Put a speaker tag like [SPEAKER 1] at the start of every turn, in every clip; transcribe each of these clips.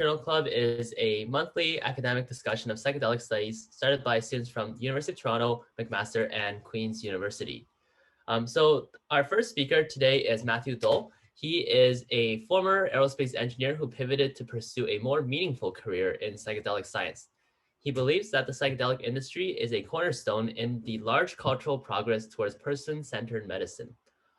[SPEAKER 1] Journal Club is a monthly academic discussion of psychedelic studies started by students from the University of Toronto, McMaster, and Queen's University. So our first speaker today is Matthew Doel. He is a former aerospace engineer who pivoted to pursue a more meaningful career in psychedelic science. He believes that the psychedelic industry is a cornerstone in the large cultural progress towards person-centered medicine.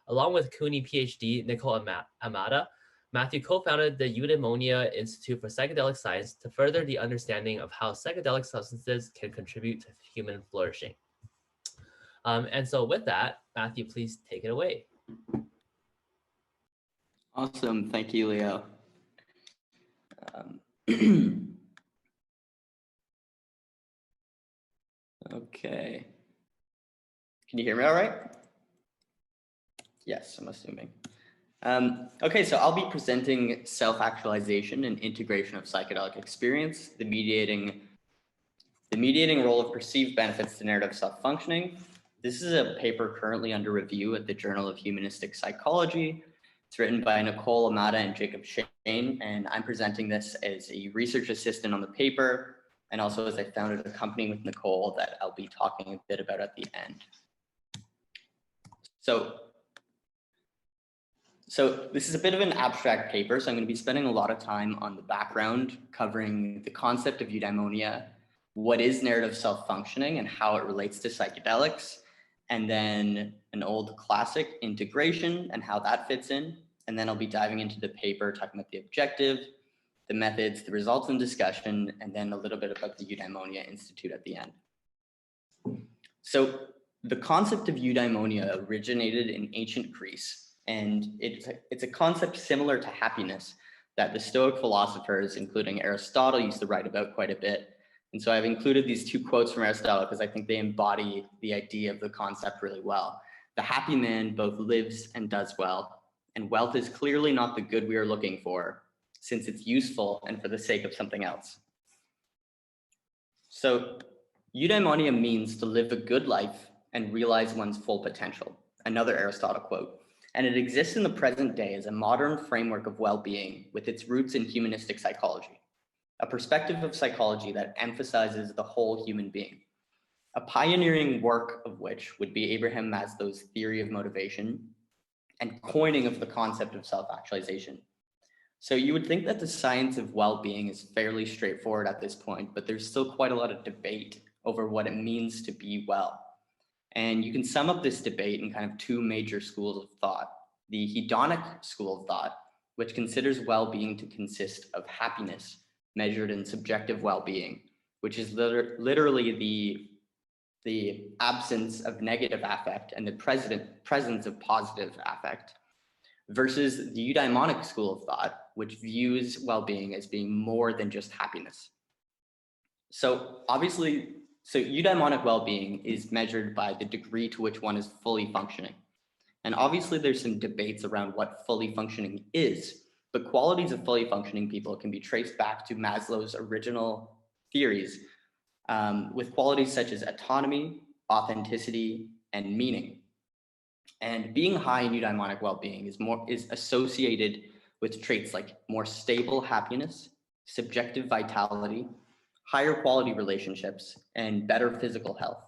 [SPEAKER 1] Along with CUNY PhD Nicole Amada, Matthew co-founded the Eudaimonia Institute for Psychedelic Science to further the understanding of how psychedelic substances can contribute to human flourishing. And so with that, Matthew, please take it away.
[SPEAKER 2] Awesome. Thank you, Leo. Okay. Can you hear me all right? Yes, I'm assuming. Okay, so I'll be presenting self-actualization and integration of psychedelic experience, the mediating role of perceived benefits to narrative self-functioning. This is a paper currently under review at the Journal of Humanistic Psychology. It's written by Nicole Amada and Jacob Shane, and I'm presenting this as a research assistant on the paper, and also as I founded a company with Nicole that I'll be talking a bit about at the end. So this is a bit of an abstract paper, so I'm going to be spending a lot of time on the background, covering the concept of eudaimonia, what is narrative self-functioning and how it relates to psychedelics, and then an old classic, integration, and how that fits in. And then I'll be diving into the paper, talking about the objective, the methods, the results and discussion, and then a little bit about the Eudaimonia Institute at the end. So the concept of eudaimonia originated in ancient Greece. And it's a concept similar to happiness that the Stoic philosophers, including Aristotle, used to write about quite a bit. And so I've included these two quotes from Aristotle because I think they embody the idea of the concept really well. The happy man both lives and does well, and wealth is clearly not the good we are looking for, since it's useful and for the sake of something else. So eudaimonia means to live a good life and realize one's full potential, another Aristotle quote. And it exists in the present day as a modern framework of well-being with its roots in humanistic psychology, a perspective of psychology that emphasizes the whole human being. A pioneering work of which would be Abraham Maslow's theory of motivation and coining of the concept of self-actualization. So you would think that the science of well-being is fairly straightforward at this point, but there's still quite a lot of debate over what it means to be well. And you can sum up this debate in kind of two major schools of thought. The hedonic school of thought, which considers well-being to consist of happiness measured in subjective well-being, which is literally the absence of negative affect and the presence of positive affect, versus the eudaimonic school of thought, which views well-being as being more than just happiness. So eudaimonic well-being is measured by the degree to which one is fully functioning. And obviously there's some debates around what fully functioning is, but qualities of fully functioning people can be traced back to Maslow's original theories, with qualities such as autonomy, authenticity, and meaning. And being high in eudaimonic well-being is associated with traits like more stable happiness, subjective vitality, higher quality relationships, and better physical health.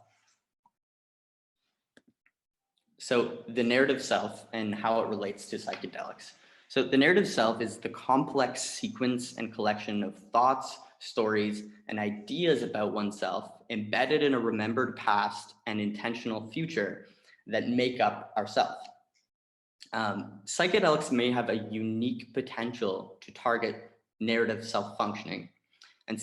[SPEAKER 2] So the narrative self and how it relates to psychedelics. So the narrative self is the complex sequence and collection of thoughts, stories, and ideas about oneself embedded in a remembered past and intentional future that make up ourself. Psychedelics may have a unique potential to target narrative self-functioning. And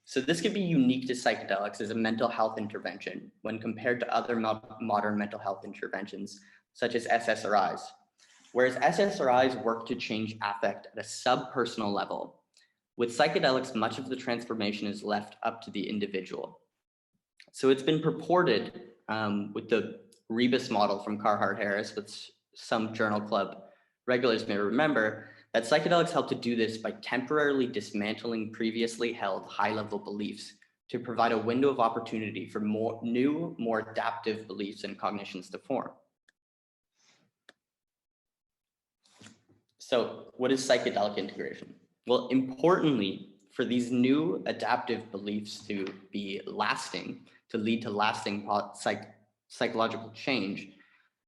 [SPEAKER 2] so this could be unique to psychedelics as a mental health intervention when compared to other modern mental health interventions, such as SSRIs. Whereas SSRIs work to change affect at a subpersonal level, with psychedelics, much of the transformation is left up to the individual. So it's been purported with the Rebus model from Carhart-Harris, which some journal club regulars may remember, that psychedelics help to do this by temporarily dismantling previously held high-level beliefs to provide a window of opportunity for new, more adaptive beliefs and cognitions to form. So what is psychedelic integration? Well, importantly, for these new adaptive beliefs to be lasting, to lead to lasting psychological change,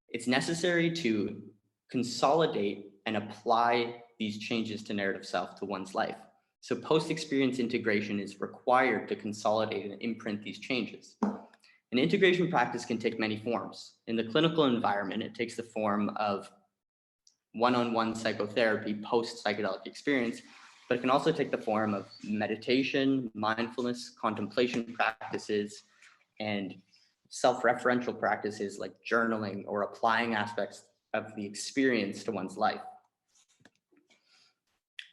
[SPEAKER 2] it's necessary to consolidate and apply these changes to narrative self to one's life. So post-experience integration is required to consolidate and imprint these changes. An integration practice can take many forms. In the clinical environment, it takes the form of one-on-one psychotherapy post-psychedelic experience, but it can also take the form of meditation, mindfulness, contemplation practices, and self-referential practices like journaling or applying aspects of the experience to one's life.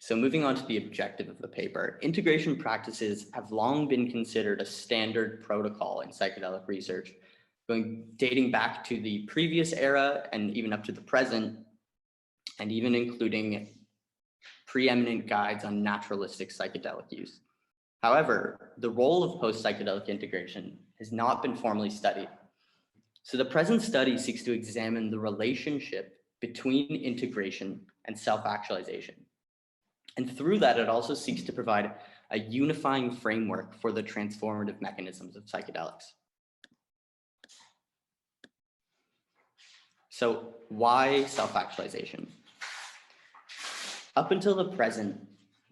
[SPEAKER 2] So moving on to the objective of the paper, integration practices have long been considered a standard protocol in psychedelic research, dating back to the previous era and even up to the present, and even including preeminent guides on naturalistic psychedelic use. However, the role of post-psychedelic integration has not been formally studied. So the present study seeks to examine the relationship between integration and self-actualization. And through that, it also seeks to provide a unifying framework for the transformative mechanisms of psychedelics. So why self-actualization? Up until the present,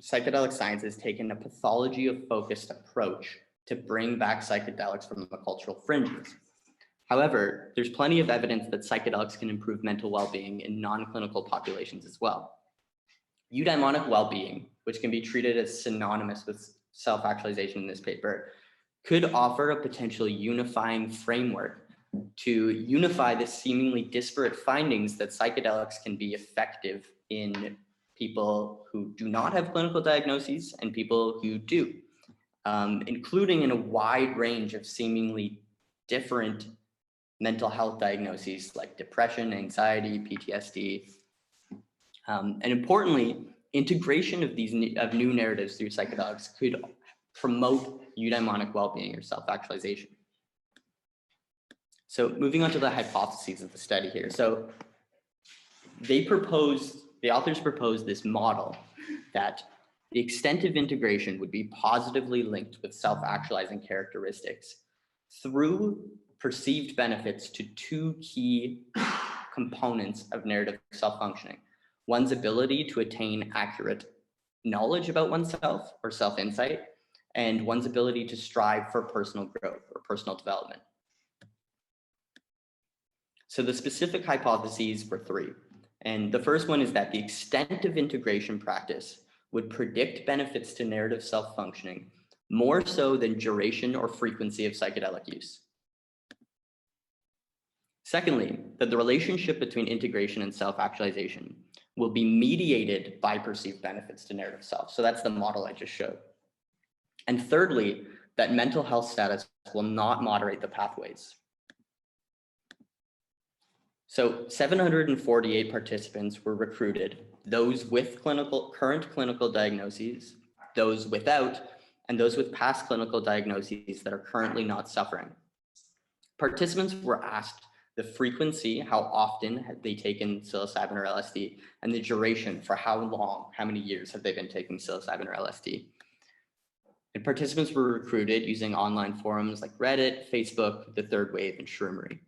[SPEAKER 2] psychedelic science has taken a pathology of focused approach to bring back psychedelics from the cultural fringes. However, there's plenty of evidence that psychedelics can improve mental well-being in non-clinical populations as well. Eudaimonic well-being, which can be treated as synonymous with self-actualization in this paper, could offer a potential unifying framework to unify the seemingly disparate findings that psychedelics can be effective in people who do not have clinical diagnoses and people who do, including in a wide range of seemingly different mental health diagnoses like depression, anxiety, PTSD. And importantly, integration of these new narratives through psychedelics could promote eudaimonic well-being or self-actualization. So moving on to the hypotheses of the study here. So the authors proposed this model that the extent of integration would be positively linked with self-actualizing characteristics through perceived benefits to two key components of narrative self-functioning. One's ability to attain accurate knowledge about oneself or self-insight, and one's ability to strive for personal growth or personal development. So the specific hypotheses were three. And the first one is that the extent of integration practice would predict benefits to narrative self-functioning more so than duration or frequency of psychedelic use. Secondly, that the relationship between integration and self-actualization will be mediated by perceived benefits to narrative self. So that's the model I just showed. And thirdly, that mental health status will not moderate the pathways. So 748 participants were recruited, those with current clinical diagnoses, those without, and those with past clinical diagnoses that are currently not suffering. Participants were asked the frequency, how often had they taken psilocybin or LSD, and the duration, for how long, how many years have they been taking psilocybin or LSD. And participants were recruited using online forums like Reddit, Facebook, The Third Wave, and Shroomery.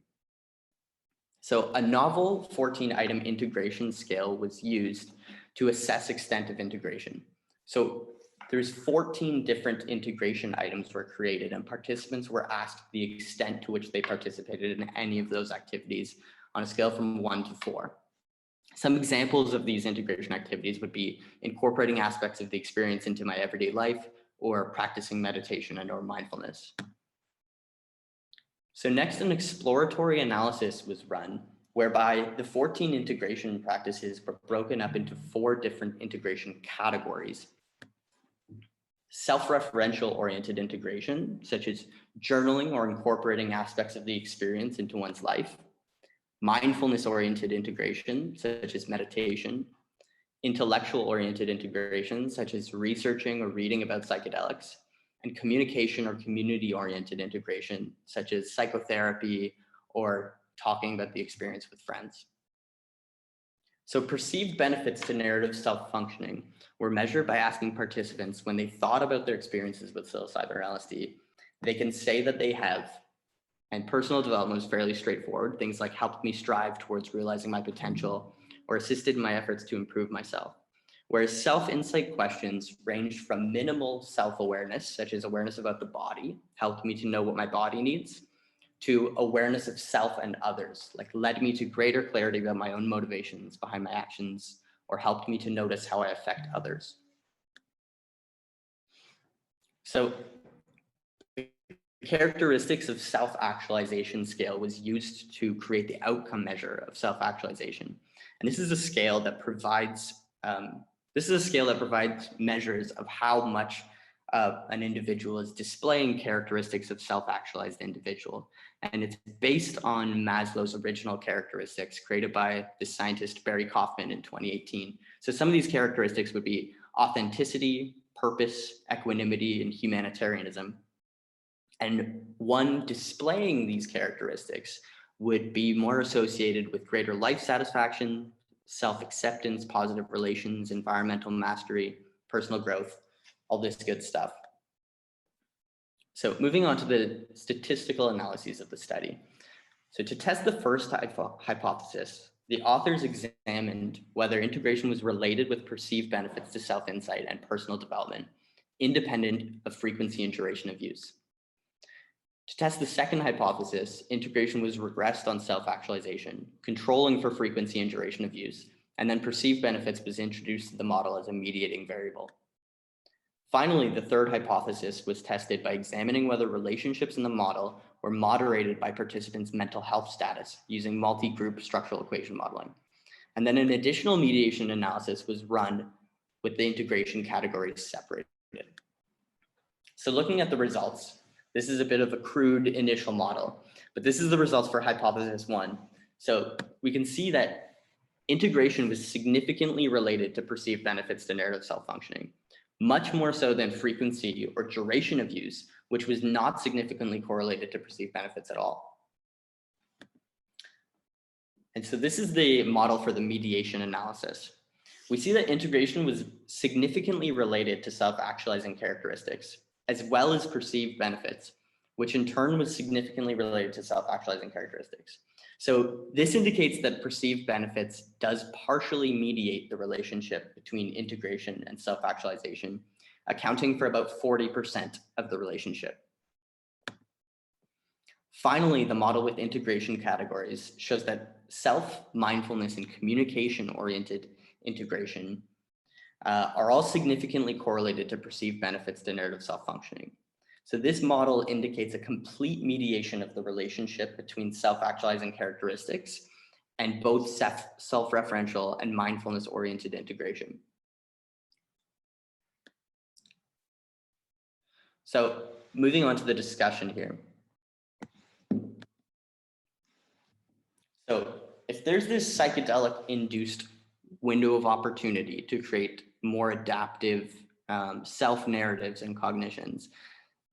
[SPEAKER 2] So a novel 14-item integration scale was used to assess extent of integration. So there's 14 different integration items were created, and participants were asked the extent to which they participated in any of those activities on a scale from 1 to 4. Some examples of these integration activities would be incorporating aspects of the experience into my everyday life or practicing meditation and or mindfulness. So next, an exploratory analysis was run, whereby the 14 integration practices were broken up into 4 different integration categories. Self-referential oriented integration, such as journaling or incorporating aspects of the experience into one's life. Mindfulness oriented integration, such as meditation. Intellectual oriented integration, such as researching or reading about psychedelics. And communication or community-oriented integration, such as psychotherapy or talking about the experience with friends. So perceived benefits to narrative self-functioning were measured by asking participants when they thought about their experiences with psilocybin or LSD, they can say that they have. And personal development was fairly straightforward. Things like helped me strive towards realizing my potential or assisted in my efforts to improve myself. Whereas self-insight questions ranged from minimal self-awareness, such as awareness about the body, helped me to know what my body needs, to awareness of self and others, like led me to greater clarity about my own motivations behind my actions, or helped me to notice how I affect others. So the characteristics of self-actualization scale was used to create the outcome measure of self-actualization. And this is a scale that provides measures of how much an individual is displaying characteristics of self-actualized individual. And it's based on Maslow's original characteristics created by the scientist Barry Kaufman in 2018. So some of these characteristics would be authenticity, purpose, equanimity, and humanitarianism. And one displaying these characteristics would be more associated with greater life satisfaction, self-acceptance, positive relations, environmental mastery, personal growth, all this good stuff. So moving on to the statistical analyses of the study. So to test the first hypothesis, the authors examined whether integration was related with perceived benefits to self-insight and personal development, independent of frequency and duration of use. To test the second hypothesis, integration was regressed on self-actualization, controlling for frequency and duration of use, and then perceived benefits was introduced to the model as a mediating variable. Finally, the third hypothesis was tested by examining whether relationships in the model were moderated by participants' mental health status using multi-group structural equation modeling. And then an additional mediation analysis was run with the integration categories separated. So looking at the results, this is a bit of a crude initial model, but this is the results for hypothesis 1. So we can see that integration was significantly related to perceived benefits to narrative self-functioning, much more so than frequency or duration of use, which was not significantly correlated to perceived benefits at all. And so this is the model for the mediation analysis. We see that integration was significantly related to self-actualizing characteristics, as well as perceived benefits, which in turn was significantly related to self-actualizing characteristics. So this indicates that perceived benefits does partially mediate the relationship between integration and self-actualization, accounting for about 40% of the relationship. Finally, the model with integration categories shows that self, mindfulness, and communication-oriented integration are all significantly correlated to perceived benefits to narrative self-functioning. So this model indicates a complete mediation of the relationship between self-actualizing characteristics and both self-referential and mindfulness-oriented integration. So moving on to the discussion here. So if there's this psychedelic-induced window of opportunity to create more adaptive self-narratives and cognitions,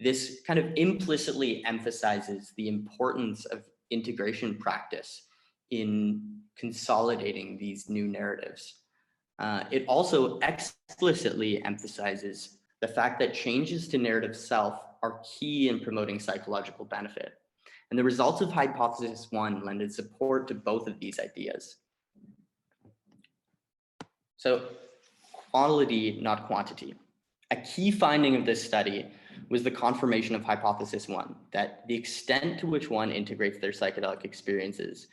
[SPEAKER 2] this kind of implicitly emphasizes the importance of integration practice in consolidating these new narratives. It also explicitly emphasizes the fact that changes to narrative self are key in promoting psychological benefit. And the results of hypothesis 1 lended support to both of these ideas. So quality, not quantity. A key finding of this study was the confirmation of hypothesis 1, that the extent to which one integrates their psychedelic experiences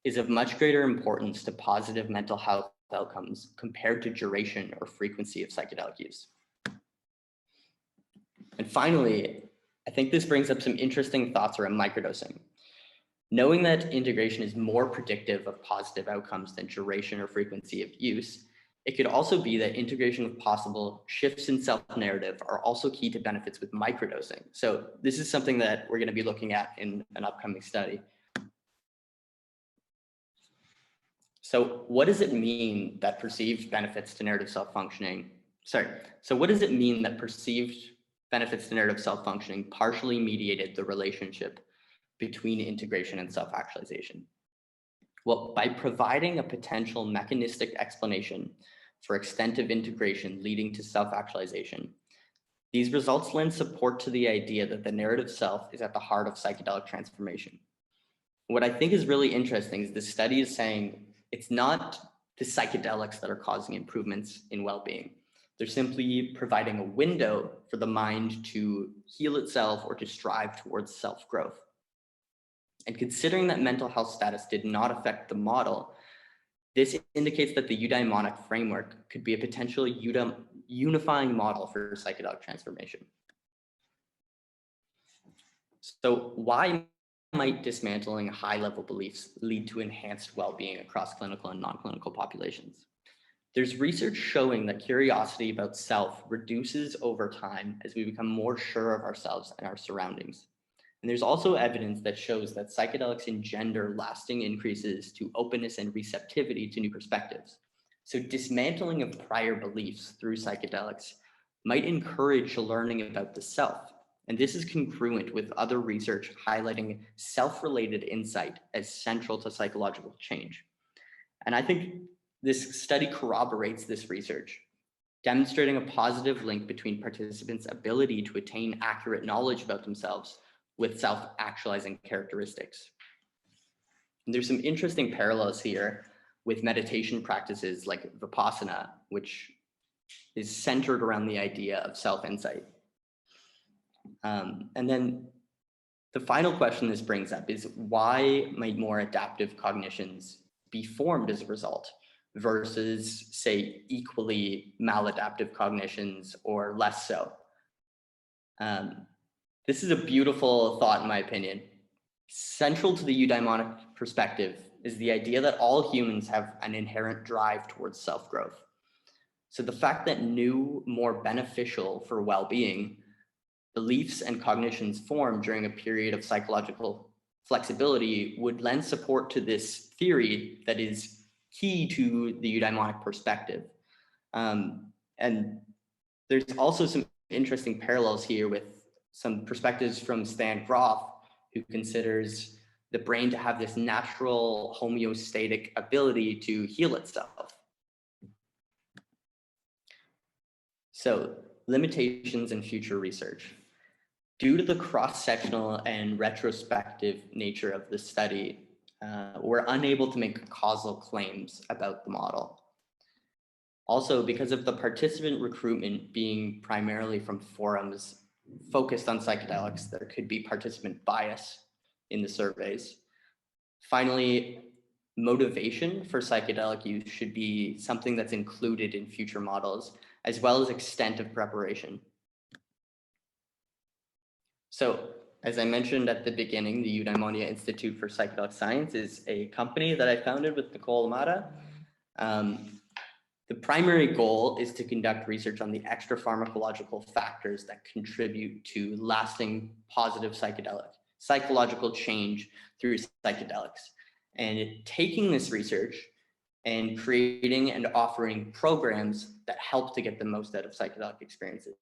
[SPEAKER 2] is of much greater importance to positive mental health outcomes compared to duration or frequency of psychedelic use. And finally, I think this brings up some interesting thoughts around microdosing. Knowing that integration is more predictive of positive outcomes than duration or frequency of use, it could also be that integration of possible shifts in self-narrative are also key to benefits with microdosing. So this is something that we're going to be looking at in an upcoming study. So what does it mean that perceived benefits to narrative self-functioning? So what does it mean that perceived benefits to narrative self-functioning partially mediated the relationship between integration and self-actualization? Well, by providing a potential mechanistic explanation for extensive integration leading to self-actualization, these results lend support to the idea that the narrative self is at the heart of psychedelic transformation. What I think is really interesting is this study is saying it's not the psychedelics that are causing improvements in well-being. They're simply providing a window for the mind to heal itself or to strive towards self-growth. And considering that mental health status did not affect the model, this indicates that the eudaimonic framework could be a potential unifying model for psychedelic transformation. So why might dismantling high-level beliefs lead to enhanced well-being across clinical and non-clinical populations? There's research showing that curiosity about self reduces over time as we become more sure of ourselves and our surroundings. And there's also evidence that shows that psychedelics engender lasting increases to openness and receptivity to new perspectives. So dismantling of prior beliefs through psychedelics might encourage learning about the self. And this is congruent with other research highlighting self-related insight as central to psychological change. And I think this study corroborates this research, demonstrating a positive link between participants' ability to attain accurate knowledge about themselves with self-actualizing characteristics. And there's some interesting parallels here with meditation practices like Vipassana, which is centered around the idea of self-insight. And then the final question this brings up is, why might more adaptive cognitions be formed as a result versus, say, equally maladaptive cognitions or less so? This is a beautiful thought, in my opinion. Central to the eudaimonic perspective is the idea that all humans have an inherent drive towards self-growth. So the fact that new, more beneficial for well-being beliefs and cognitions formed during a period of psychological flexibility would lend support to this theory that is key to the eudaimonic perspective. And there's also some interesting parallels here with some perspectives from Stan Grof, who considers the brain to have this natural homeostatic ability to heal itself. So, limitations in future research. Due to the cross-sectional and retrospective nature of the study, we're unable to make causal claims about the model. Also, because of the participant recruitment being primarily from forums focused on psychedelics, there could be participant bias in the surveys. Finally, motivation for psychedelic use should be something that's included in future models, as well as extent of preparation. So, as I mentioned at the beginning, the Eudaimonia Institute for Psychedelic Science is a company that I founded with Nicole Amada. The primary goal is to conduct research on the extra pharmacological factors that contribute to lasting positive psychological change through psychedelics. And taking this research and creating and offering programs that help to get the most out of psychedelic experiences.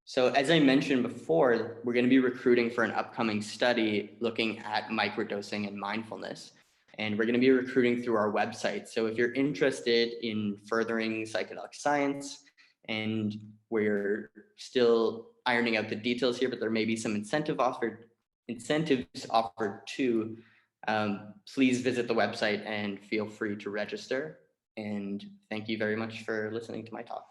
[SPEAKER 2] So as I mentioned before, we're going to be recruiting for an upcoming study looking at microdosing and mindfulness. And we're going to be recruiting through our website. So if you're interested in furthering psychedelic science, and we're still ironing out the details here, but there may be some incentives offered too, please visit the website and feel free to register. And thank you very much for listening to my talk.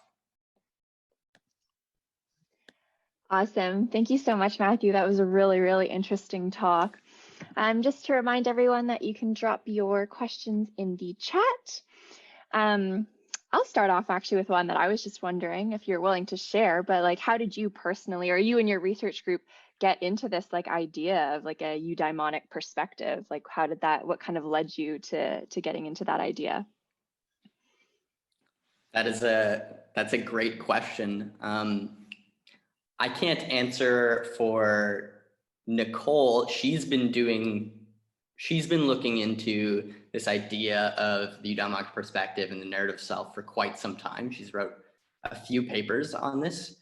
[SPEAKER 3] Awesome. Thank you so much, Matthew. That was a really, really interesting talk. Just to remind everyone that you can drop your questions in the chat. I'll start off actually with one that I was just wondering if you're willing to share, but like, how did you personally, or you and your research group, get into this like idea of like a eudaimonic perspective? Like, how did that, what kind of led you to getting into that idea?
[SPEAKER 2] That's a great question. I can't answer for Nicole. She's been looking into this idea of the eudaimonic perspective and the narrative self for quite some time. She's wrote a few papers on this.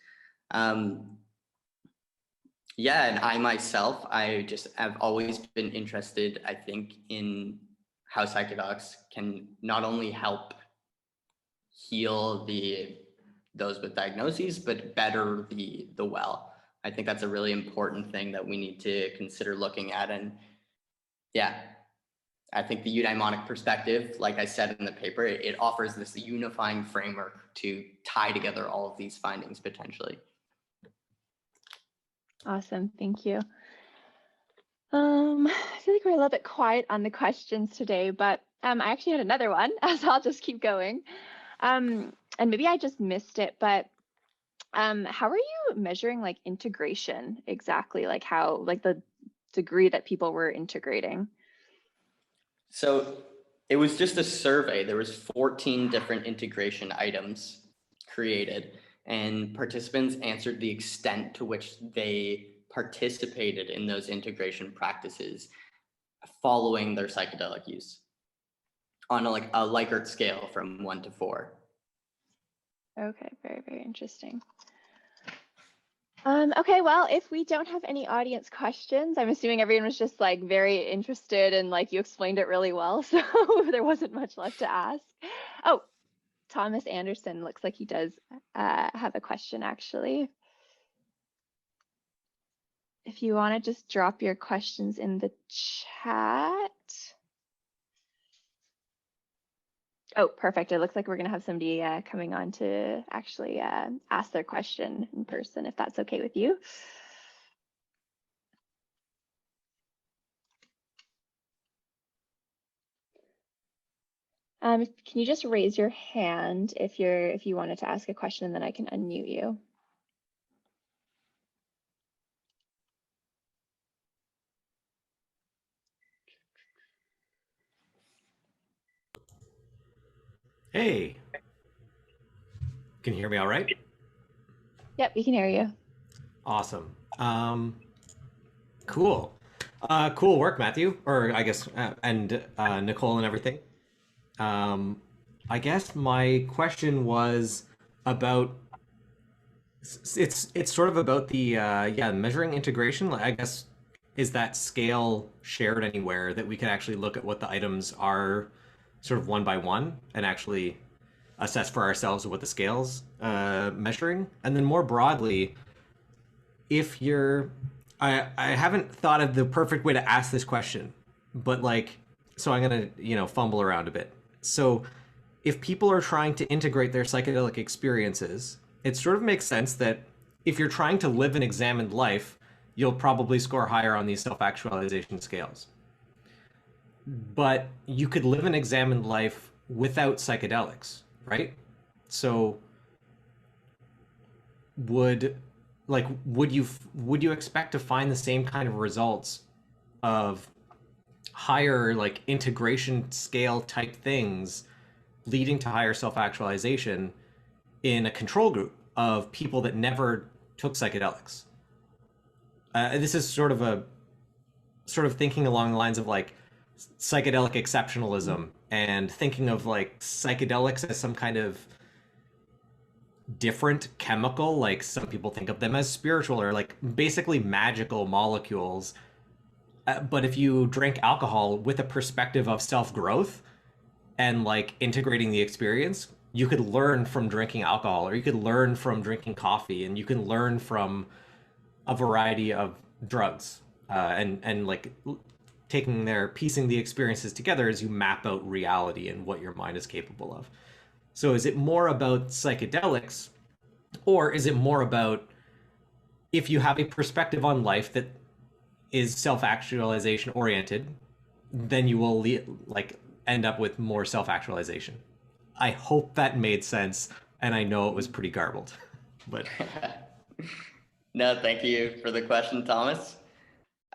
[SPEAKER 2] Yeah, and I myself, I just have always been interested, I think, in how psychedelics can not only help heal those with diagnoses, but better the well. I think that's a really important thing that we need to consider looking at. And yeah, I think the eudaimonic perspective, like I said in the paper, it offers this unifying framework to tie together all of these findings potentially.
[SPEAKER 3] Awesome, thank you. I feel like we're a little bit quiet on the questions today, but I actually had another one, so I'll just keep going. And maybe I just missed it, but how are you measuring like integration exactly? Like how, like the degree that people were integrating?
[SPEAKER 2] So it was just a survey. There was 14 different integration items created, and participants answered the extent to which they participated in those integration practices following their psychedelic use on a Likert scale from 1 to 4.
[SPEAKER 3] Okay, very, very interesting. Okay, well, if we don't have any audience questions, I'm assuming everyone was just like very interested and like you explained it really well, so there wasn't much left to ask. Oh, Thomas Anderson looks like he does have a question actually. If you want to just drop your questions in the chat. Oh, perfect. It looks like we're going to have somebody coming on to actually ask their question in person, if that's okay with you. Can you just raise your hand if you wanted to ask a question, and then I can unmute you.
[SPEAKER 4] Hey, can you hear me all right?
[SPEAKER 3] Yep, we can hear you.
[SPEAKER 4] Awesome. Cool. Cool work, Matthew, or I guess, and Nicole and everything. I guess my question was about, it's sort of about the, yeah, measuring integration. Like, I guess, is that scale shared anywhere that we can actually look at what the items are sort of one by one and actually assess for ourselves what the scale's measuring? And then more broadly, if you're, I haven't thought of the perfect way to ask this question, but like, so I'm gonna, fumble around a bit. So if people are trying to integrate their psychedelic experiences, it sort of makes sense that if you're trying to live an examined life, you'll probably score higher on these self-actualization scales. But you could live an examined life without psychedelics, right? So would you expect to find the same kind of results of higher like integration scale type things leading to higher self-actualization in a control group of people that never took psychedelics? This is sort of thinking along the lines of like psychedelic exceptionalism and thinking of like psychedelics as some kind of different chemical. Like some people think of them as spiritual or like basically magical molecules. But if you drink alcohol with a perspective of self-growth and like integrating the experience, you could learn from drinking alcohol, or you could learn from drinking coffee, and you can learn from a variety of drugs, and like piecing the experiences together as you map out reality and what your mind is capable of. So is it more about psychedelics, or is it more about if you have a perspective on life that is self-actualization oriented, then you will like end up with more self-actualization? I hope that made sense, and I know it was pretty garbled, but
[SPEAKER 2] No, thank you for the question, Thomas.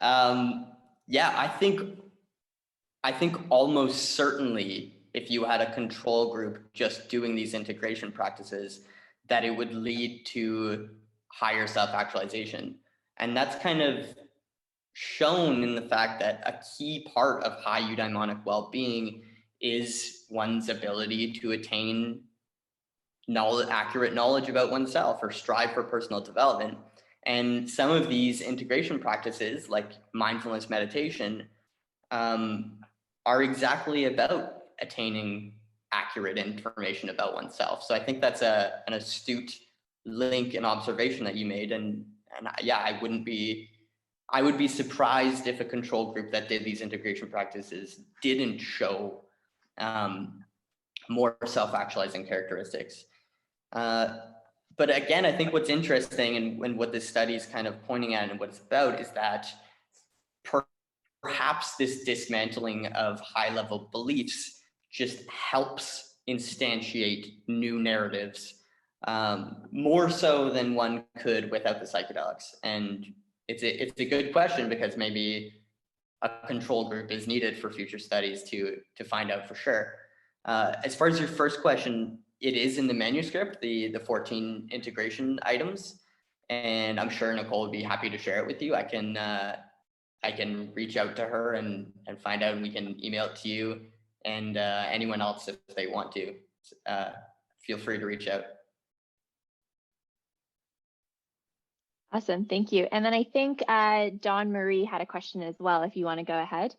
[SPEAKER 2] Yeah, I think almost certainly if you had a control group just doing these integration practices, that it would lead to higher self-actualization. And that's kind of shown in the fact that a key part of high eudaimonic well-being is one's ability to attain accurate knowledge about oneself or strive for personal development. And some of these integration practices, like mindfulness meditation, are exactly about attaining accurate information about oneself. So I think that's an astute link and observation that you made. And yeah, I would be surprised if a control group that did these integration practices didn't show more self-actualizing characteristics. But again, I think what's interesting and what this study is kind of pointing at and what it's about is that perhaps this dismantling of high-level beliefs just helps instantiate new narratives more so than one could without the psychedelics. And it's a good question, because maybe a control group is needed for future studies to find out for sure. As far as your first question, it is in the manuscript, the 14 integration items, and I'm sure Nicole would be happy to share it with you. I can reach out to her and find out, and we can email it to you and anyone else if they want to. Feel free to reach out.
[SPEAKER 3] Awesome, thank you. And then I think Dawn Marie had a question as well, if you want to go ahead.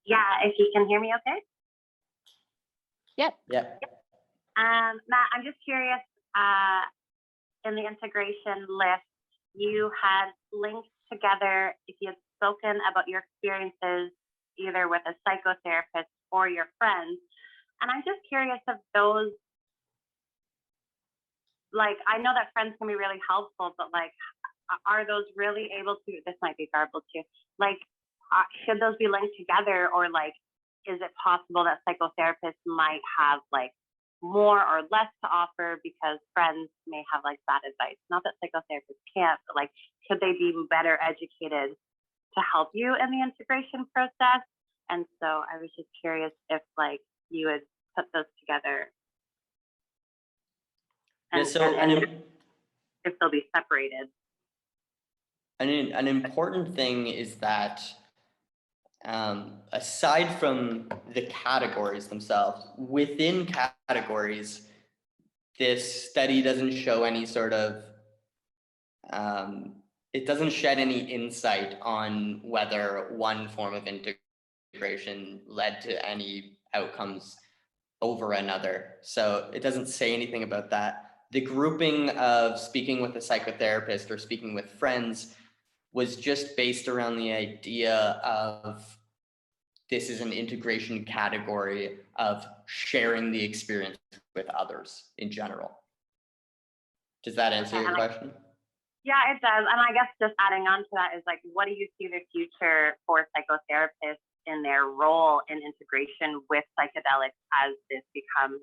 [SPEAKER 5] Yeah, if you can hear me okay?
[SPEAKER 2] Yep.
[SPEAKER 5] Matt, I'm just curious, in the integration list, you had linked together if you had spoken about your experiences either with a psychotherapist or your friends. And I'm just curious if those, like, I know that friends can be really helpful, but like, are those really able to, this might be garbled too, like, should those be linked together, or like, is it possible that psychotherapists might have like more or less to offer because friends may have like bad advice? Not that psychotherapists can't, but like, could they be better educated to help you in the integration process? And so I was just curious if like you would put those together. And,
[SPEAKER 2] yeah, so
[SPEAKER 5] if they'll be separated.
[SPEAKER 2] An important thing is that aside from the categories themselves, within categories, this study doesn't show any sort of, it doesn't shed any insight on whether one form of integration led to any outcomes over another. So it doesn't say anything about that. The grouping of speaking with a psychotherapist or speaking with friends was just based around the idea of this is an integration category of sharing the experience with others in general. Does that answer your question?
[SPEAKER 5] Yeah, it does. And I guess just adding on to that is like, what do you see the future for psychotherapists in their role in integration with psychedelics as this becomes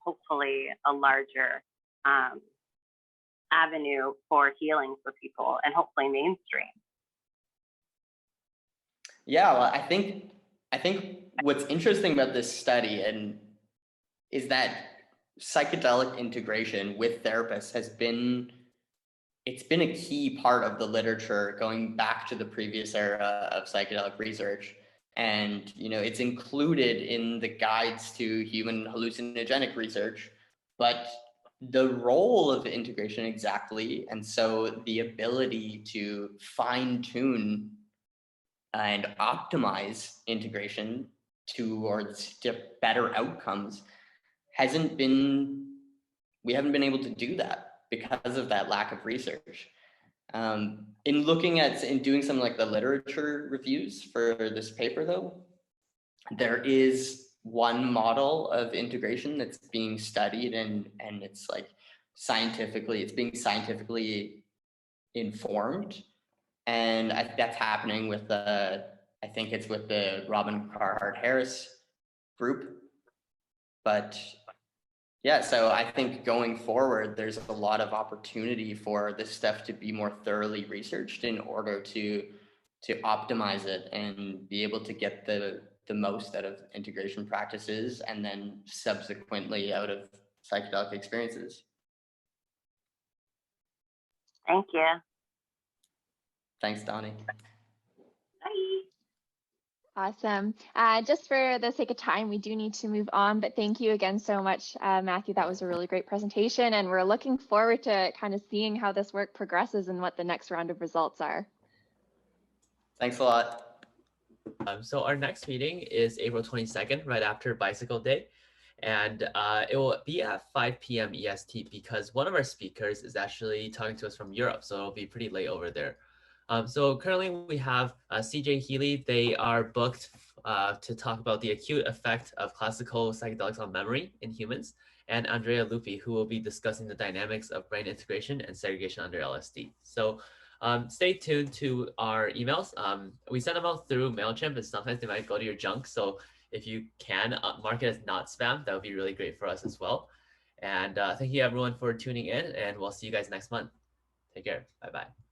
[SPEAKER 5] hopefully a larger avenue for healing for people and hopefully mainstream?
[SPEAKER 2] Yeah, well, I think what's interesting about this study is that psychedelic integration with therapists it's been a key part of the literature going back to the previous era of psychedelic research. And, it's included in the guides to human hallucinogenic research, but the role of integration exactly, and so the ability to fine tune and optimize integration towards better outcomes we haven't been able to do that because of that lack of research. In doing some like the literature reviews for this paper though, there is one model of integration that's being studied and it's like it's being scientifically informed. And that's happening with I think it's with the Robin Carhart Harris group. But yeah, so I think going forward, there's a lot of opportunity for this stuff to be more thoroughly researched in order to optimize it and be able to get the most out of integration practices and then subsequently out of psychedelic experiences.
[SPEAKER 5] Thank you.
[SPEAKER 2] Thanks, Donnie.
[SPEAKER 5] Bye.
[SPEAKER 3] Awesome. Just for the sake of time, we do need to move on, but thank you again so much, Matthew. That was a really great presentation, and we're looking forward to kind of seeing how this work progresses and what the next round of results are.
[SPEAKER 2] Thanks a lot.
[SPEAKER 1] So our next meeting is April 22nd, right after Bicycle Day. And it will be at 5 p.m. EST because one of our speakers is actually talking to us from Europe. So it'll be pretty late over there. So currently we have CJ Healy. They are booked to talk about the acute effect of classical psychedelics on memory in humans, and Andrea Lupi, who will be discussing the dynamics of brain integration and segregation under LSD. So stay tuned to our emails. We send them out through MailChimp, and sometimes they might go to your junk. So if you can mark it as not spam, that would be really great for us as well. And thank you everyone for tuning in, and we'll see you guys next month. Take care. Bye-bye.